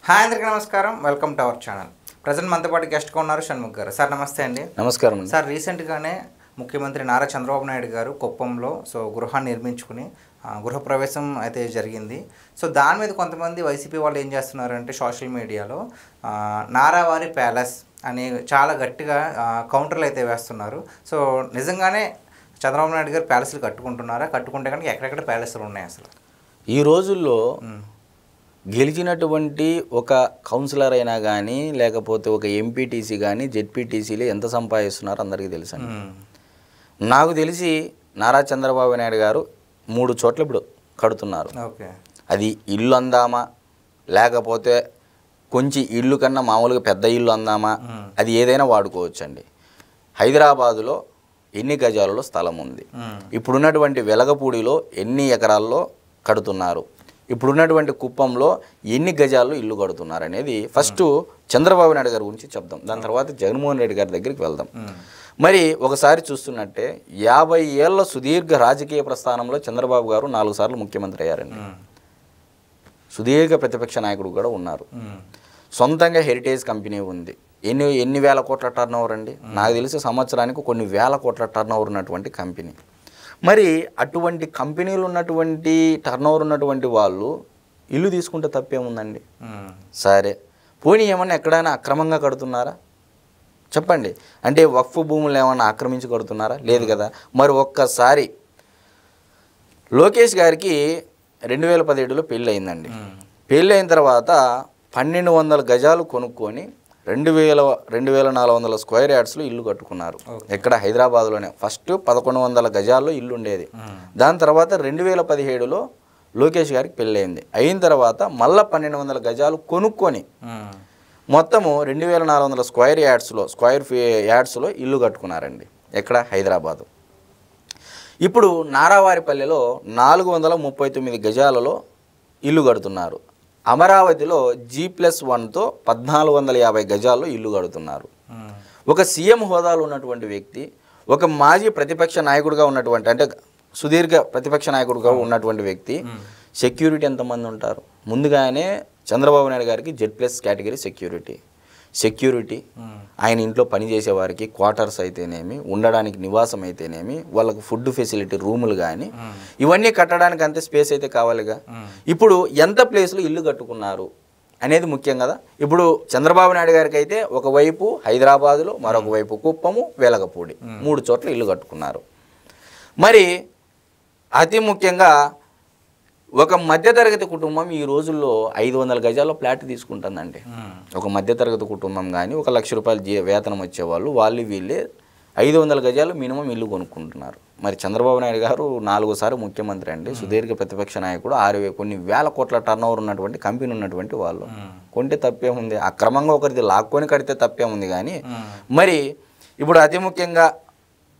Hi అందరికీ నమస్కారం. Welcome to our channel. Present మనతో పాటు గెస్ట్గా ఉన్నారు షణ్ముఖ్ గారు. సార్ నమస్తే అండి. నమస్కారం సార్, రీసెంట్గానే ముఖ్యమంత్రి నారా చంద్రబాబు నాయుడు గారు కుప్పంలో గృహాన్ని నిర్మించుకుని గృహప్రవేశం అయితే జరిగింది. దాని మీద కొంతమంది వైసీపీ వాళ్ళు ఏం చేస్తున్నారంటే సోషల్ మీడియాలో నారావారి ప్యాలెస్ అని చాలా గట్టిగా కౌంటర్లు అయితే వేస్తున్నారు. నిజంగానే చంద్రబాబు నాయుడు గారు ప్యాలెస్లు కట్టుకుంటున్నారా? కట్టుకుంటే కనుక ఎక్కడెక్కడ ప్యాలెస్లు ఉన్నాయి అసలు? ఈ రోజుల్లో గెలిచినటువంటి ఒక కౌన్సిలర్ అయినా కానీ లేకపోతే ఒక ఎంపీటీసీ కానీ జెడ్పీటీసీలు ఎంత సంపాదిస్తున్నారో అందరికీ తెలుసండి. నాకు తెలిసి నారా చంద్రబాబు నాయుడు గారు 3 చోట్ల ఇప్పుడు కడుతున్నారు. అది ఇల్లు అందామా లేకపోతే కొంచెం ఇల్లు కన్నా మామూలుగా పెద్ద ఇల్లు అందామా, అది ఏదైనా వాడుకోవచ్చండి. హైదరాబాదులో ఎన్ని గజాలలో స్థలం ఉంది, ఇప్పుడున్నటువంటి వెలగపూడిలో ఎన్ని ఎకరాల్లో కడుతున్నారు, ఇప్పుడున్నటువంటి కుప్పంలో ఎన్ని గజాల్లో ఇల్లు కడుతున్నారు అనేది ఫస్ట్ చంద్రబాబు నాయుడు గారి గురించి చెప్దాం. దాని తర్వాత జగన్మోహన్ రెడ్డి గారి దగ్గరికి వెళ్దాం. మరి ఒకసారి చూస్తున్నట్టే 50 ఏళ్ల సుదీర్ఘ రాజకీయ ప్రస్థానంలో చంద్రబాబు గారు 4 సార్లు ముఖ్యమంత్రి అయ్యారండి. సుదీర్ఘ ప్రతిపక్ష నాయకుడు కూడా ఉన్నారు. సొంతంగా హెరిటేజ్ కంపెనీ ఉంది. ఎన్ని వేల కోట్ల టర్న్ ఓవర్ అండి. నాకు తెలిసి సంవత్సరానికి కొన్ని వేల కోట్ల టర్న్ ఓవర్ ఉన్నటువంటి కంపెనీ. మరి అటువంటి కంపెనీలు ఉన్నటువంటి టర్న్ ఓవర్ ఉన్నటువంటి వాళ్ళు ఇల్లు తీసుకుంటే తప్పేముందండి? సరే, పోనీ ఏమన్నా ఎక్కడైనా అక్రమంగా కడుతున్నారా చెప్పండి? అంటే వక్ఫ్ భూములు ఏమన్నా ఆక్రమించి కడుతున్నారా? లేదు కదా. మరి ఒక్కసారి లోకేష్ గారికి 2017లో పెళ్ళి అయిందండి. పెళ్ళి అయిన తర్వాత 1200 గజాలు కొనుక్కొని 2400 స్క్వేర్ యార్డ్స్లో ఇల్లు కట్టుకున్నారు. ఎక్కడ? హైదరాబాద్లోనే. ఫస్ట్ 1100 గజాల్లో ఇల్లు ఉండేది. దాని తర్వాత 2017లో లోకేష్ గారికి పెళ్ళయింది. అయిన తర్వాత మళ్ళీ 1200 గజాలు కొనుక్కొని మొత్తము 2400 స్క్వేర్ యార్డ్స్లో ఇల్లు కట్టుకున్నారండి. ఎక్కడ? హైదరాబాదు. ఇప్పుడు నారావారిపల్లెలో 439 గజాలలో ఇల్లు కడుతున్నారు. అమరావతిలో G+1తో 1450 గజాల్లో ఇల్లు కడుతున్నారు. ఒక సీఎం హోదాలో ఉన్నటువంటి వ్యక్తి, ఒక మాజీ ప్రతిపక్ష నాయకుడిగా ఉన్నటువంటి, అంటే సుదీర్ఘ ప్రతిపక్ష నాయకుడిగా ఉన్నటువంటి వ్యక్తి సెక్యూరిటీ ఎంతమంది ఉంటారు? ముందుగానే చంద్రబాబు నాయుడు గారికి Z+ కేటగిరీ సెక్యూరిటీ ఆయన ఇంట్లో పనిచేసే వారికి క్వార్టర్స్ అయితేనేమి, ఉండడానికి నివాసం అయితేనేమి, వాళ్ళకు ఫుడ్ ఫెసిలిటీ రూములు కానీ ఇవన్నీ కట్టడానికి అంతే స్పేస్ అయితే కావాలిగా. ఇప్పుడు ఎంత ప్లేస్లో ఇల్లు కట్టుకున్నారు అనేది ముఖ్యం కదా. ఇప్పుడు చంద్రబాబు నాయుడు గారికి అయితే ఒకవైపు హైదరాబాదులో, మరొక వైపు కుప్పము, వెలగపూడి 3 చోట్ల ఇల్లు కట్టుకున్నారు. మరి అతి ముఖ్యంగా ఒక మధ్యతరగతి కుటుంబం ఈ రోజుల్లో 500 గజాల్లో ఫ్లాట్ తీసుకుంటుందండి. ఒక మధ్యతరగతి కుటుంబం కానీ, 1 లక్ష రూపాయలు వేతనం వచ్చేవాళ్ళు వీళ్ళే 500 గజాలు మినిమం ఇల్లు కొనుక్కుంటున్నారు. మరి చంద్రబాబు నాయుడు గారు 4 సార్లు ముఖ్యమంత్రి అండి, సుదీర్ఘ ప్రతిపక్ష నాయకుడు, కొన్ని వేల కోట్ల టర్న్ ఓవర్ ఉన్నటువంటి కంపెనీ ఉన్నటువంటి వాళ్ళు కొంటే తప్పేముంది? అక్రమంగా ఒకరిది లాక్కొని కడితే తప్పేముంది కానీ. మరి ఇప్పుడు అతి ముఖ్యంగా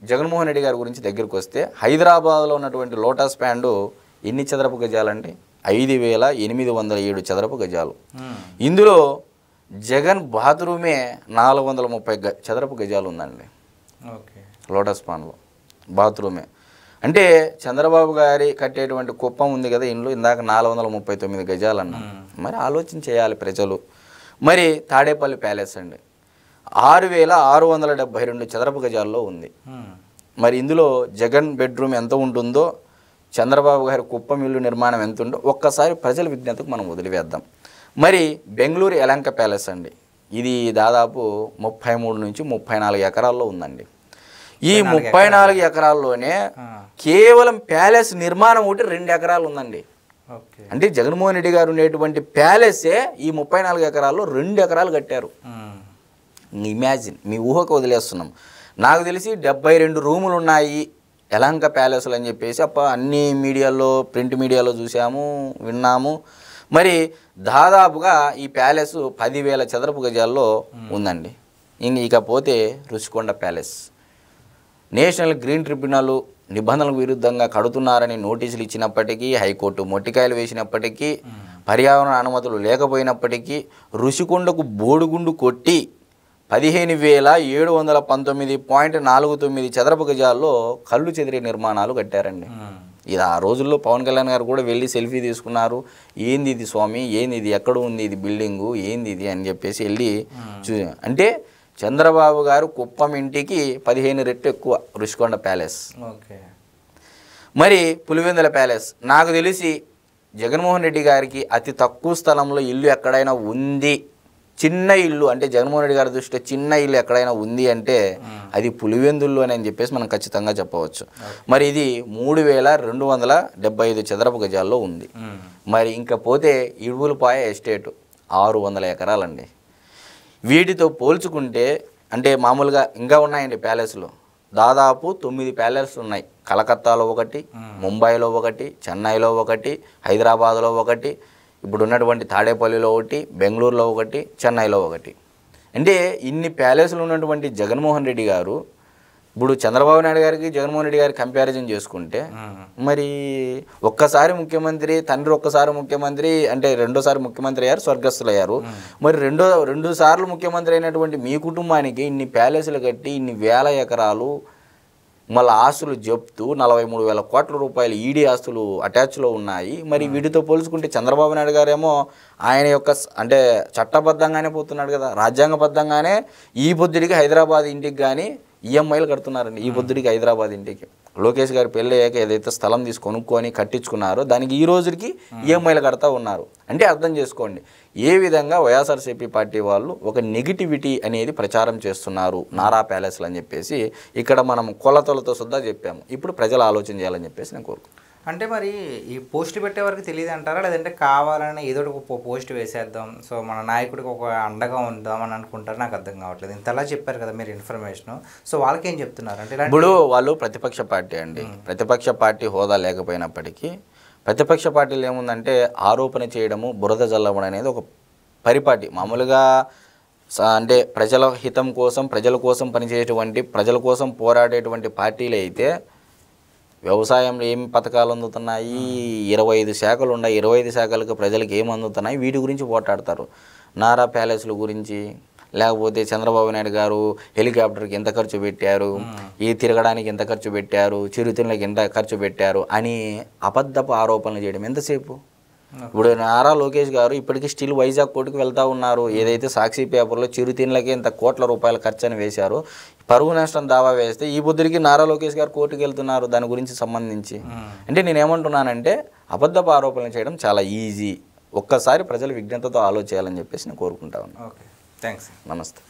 జగన్మోహన్ రెడ్డి గారి గురించి దగ్గరికి వస్తే, హైదరాబాద్లో ఉన్నటువంటి లోటస్ ప్యాండు ఎన్ని చదరపు గజాలండి? 5807 చదరపు గజాలు. ఇందులో జగన్ బాత్రూమే 430 చదరపు గజాలు ఉందండి. లోటస్ పాండ్లో బాత్రూమే. అంటే చంద్రబాబు గారి కట్టేటువంటి కుప్పం ఉంది కదా ఇంట్లో, ఇందాక 439 గజాలన్నా. మరి ఆలోచన చేయాలి ప్రజలు. మరి తాడేపల్లి ప్యాలెస్ అండి 6672 చదరపు గజాల్లో ఉంది. మరి ఇందులో జగన్ బెడ్రూమ్ ఎంత ఉంటుందో, చంద్రబాబు గారి కుప్పం ఇల్లు నిర్మాణం ఎంత ఉందో ఒక్కసారి ప్రజల విజ్ఞతకు మనం వదిలివేద్దాం. మరి బెంగళూరు యలంక ప్యాలెస్ అండి, ఇది దాదాపు 33 నుంచి 34 ఎకరాల్లో ఉందండి. ఈ 34 ఎకరాల్లోనే కేవలం ప్యాలెస్ నిర్మాణం ఒకటి 2 ఎకరాలు ఉందండి. అంటే జగన్మోహన్ రెడ్డి గారు ఉండేటువంటి ప్యాలెసే ఈ 34 ఎకరాల్లో 2 ఎకరాలు కట్టారు. ఇమాజిన్, మీ ఊహకు వదిలేస్తున్నాం. నాకు తెలిసి 72 రూములు ఉన్నాయి యలంక ప్యాలెస్లు అని చెప్పేసి అన్ని మీడియాలో, ప్రింట్ మీడియాలో చూసాము, విన్నాము. మరి దాదాపుగా ఈ ప్యాలెస్ 10,000 చదరపు గజాల్లో ఉందండి. ఇకపోతే Rushikonda palace, national green tribunal నిబంధనలకు విరుద్ధంగా కడుతున్నారని నోటీసులు ఇచ్చినప్పటికీ, హైకోర్టు మొట్టికాయలు వేసినప్పటికీ, పర్యావరణ అనుమతులు లేకపోయినప్పటికీ రుషికొండకు బోడుగుండు కొట్టి 15,719.49 చదరపు గజాల్లో కళ్ళు చెదిరే నిర్మాణాలు కట్టారండి. ఇది ఆ రోజుల్లో పవన్ కళ్యాణ్ గారు కూడా వెళ్ళి సెల్ఫీ తీసుకున్నారు. ఏంది ఇది స్వామి, ఏంది ఇది, ఎక్కడ ఉంది ఇది బిల్డింగు, ఏంది ఇది అని చెప్పేసి వెళ్ళి అంటే చంద్రబాబు గారు కుప్పం ఇంటికి 15 రెట్లు ఎక్కువ రుషికొండ ప్యాలెస్. ఓకే. మరి పులివెందుల ప్యాలెస్ నాకు తెలిసి జగన్మోహన్ రెడ్డి గారికి అతి తక్కువ స్థలంలో ఇల్లు ఎక్కడైనా ఉంది, చిన్న ఇల్లు అంటే జగన్మోహన్ రెడ్డి గారి దృష్టిలో చిన్న ఇల్లు ఎక్కడైనా ఉంది అంటే అది పులివెందుల్లోనే అని చెప్పేసి మనం ఖచ్చితంగా చెప్పవచ్చు. మరి ఇది 3275 చదరపు గజాల్లో ఉంది. మరి ఇంకా పోతే ఇడుపులపాయ ఎస్టేటు 600 ఎకరాలండి. వీటితో పోల్చుకుంటే అంటే మామూలుగా ఇంకా ఉన్నాయండి ప్యాలెస్లు, దాదాపు 9 ప్యాలెస్లు ఉన్నాయి. కలకత్తాలో ఒకటి, ముంబైలో ఒకటి, చెన్నైలో ఒకటి, హైదరాబాద్లో ఒకటి, ఇప్పుడు ఉన్నటువంటి తాడేపల్లిలో ఒకటి, బెంగళూరులో ఒకటి, చెన్నైలో ఒకటి. అంటే ఇన్ని ప్యాలెస్లు ఉన్నటువంటి జగన్మోహన్ రెడ్డి గారు ఇప్పుడు చంద్రబాబు నాయుడు గారికి జగన్మోహన్ రెడ్డి గారికి కంపారిజన్ చేసుకుంటే మరి ఒక్కసారి ముఖ్యమంత్రి, తండ్రి ఒక్కసారి ముఖ్యమంత్రి అంటే రెండోసారి ముఖ్యమంత్రి అయ్యారు, స్వర్గస్థులు అయ్యారు. మరి రెండు సార్లు ముఖ్యమంత్రి అయినటువంటి మీ కుటుంబానికి ఇన్ని ప్యాలెస్లు కట్టి ఇన్ని వేల ఎకరాలు మళ్ళీ ఆస్తులు జప్తు 43,000 కోట్ల రూపాయలు ఈడీ ఆస్తులు అటాచ్లో ఉన్నాయి. మరి వీటితో పోల్చుకుంటే చంద్రబాబు నాయుడు గారేమో ఆయన యొక్క అంటే చట్టబద్ధంగానే పోతున్నాడు కదా, రాజ్యాంగబద్ధంగానే ఈ పొద్దుడికి హైదరాబాద్ ఇంటికి కానీ ఈఎంఐలు కడుతున్నారండి. ఈ పొద్దుడికి హైదరాబాద్ ఇంటికి లోకేష్ గారు పెళ్ళి అయ్యాక ఏదైతే స్థలం కొనుక్కొని కట్టించుకున్నారో దానికి ఈ రోజుకి ఈఎంఐలు కడతా ఉన్నారు. అంటే అర్థం చేసుకోండి ఏ విధంగా వైఎస్ఆర్సీపీ పార్టీ వాళ్ళు ఒక నెగిటివిటీ అనేది ప్రచారం చేస్తున్నారు నారా ప్యాలెస్లు అని చెప్పేసి ఇక్కడ మనం కొలతలతో సుద్దా చెప్పాము. ఇప్పుడు ప్రజలు ఆలోచన చేయాలని చెప్పేసి నేను కోరుకుంటున్నాను. అంటే మరి ఈ పోస్టులు పెట్టే వరకు తెలియదు అంటారా, లేదంటే కావాలని ఏదో ఒక పోస్ట్ వేసేద్దాం, సో మన నాయకుడికి ఒక అండగా ఉందామని అనుకుంటారు? నాకు అర్థం కావట్లేదు. ఇంతలా చెప్పారు కదా మీరు ఇన్ఫర్మేషన్, సో వాళ్ళకి ఏం చెప్తున్నారు అంటే ఇప్పుడు వాళ్ళు ప్రతిపక్ష పార్టీ అండి. ప్రతిపక్ష పార్టీ హోదా లేకపోయినప్పటికీ ప్రతిపక్ష పార్టీలు ఏముందంటే ఆరోపణ చేయడము, బురద జల్లడం అనేది ఒక పరిపాటి. మామూలుగా అంటే ప్రజల హితం కోసం, ప్రజల కోసం పనిచేసేటువంటి, ప్రజల కోసం పోరాడేటువంటి పార్టీలు అయితే వ్యవసాయంలో ఏమి పథకాలు అందుతున్నాయి, 25 శాఖలు ఉన్నాయి, 25 శాఖలకు ప్రజలకు ఏమి అందుతున్నాయి, వీటి గురించి పోట్లాడతారు. నారా ప్యాలెస్ల గురించి, లేకపోతే చంద్రబాబు నాయుడు గారు హెలికాప్టర్కి ఎంత ఖర్చు పెట్టారు, ఈ తిరగడానికి ఎంత ఖర్చు పెట్టారు, చిరుతిళ్ళకి ఎంత ఖర్చు పెట్టారు అని అబద్ధపు ఆరోపణలు చేయడం ఎంతసేపు? ఇప్పుడు నారా లోకేష్ గారు ఇప్పటికీ స్టిల్ వైజాగ్ కోర్టుకు వెళ్తూ ఉన్నారు. ఏదైతే సాక్షి పేపర్లో చిరుతిళ్ళకి ఎంత కోట్ల రూపాయల ఖర్చు అని వేశారు, పరువు నష్టం దావా వేస్తే ఈ పొద్దురికి నారా లోకేష్ గారు కోర్టుకు వెళ్తున్నారు దాని గురించి సంబంధించి. అంటే నేనేమంటున్నానంటే అబద్ధపు ఆరోపణలు చేయడం చాలా ఈజీ. ఒక్కసారి ప్రజలు విజ్ఞతతో ఆలోచించాలని చెప్పేసి నేను కోరుకుంటా ఉన్నాను. ఓకే, థ్యాంక్స్, నమస్తే.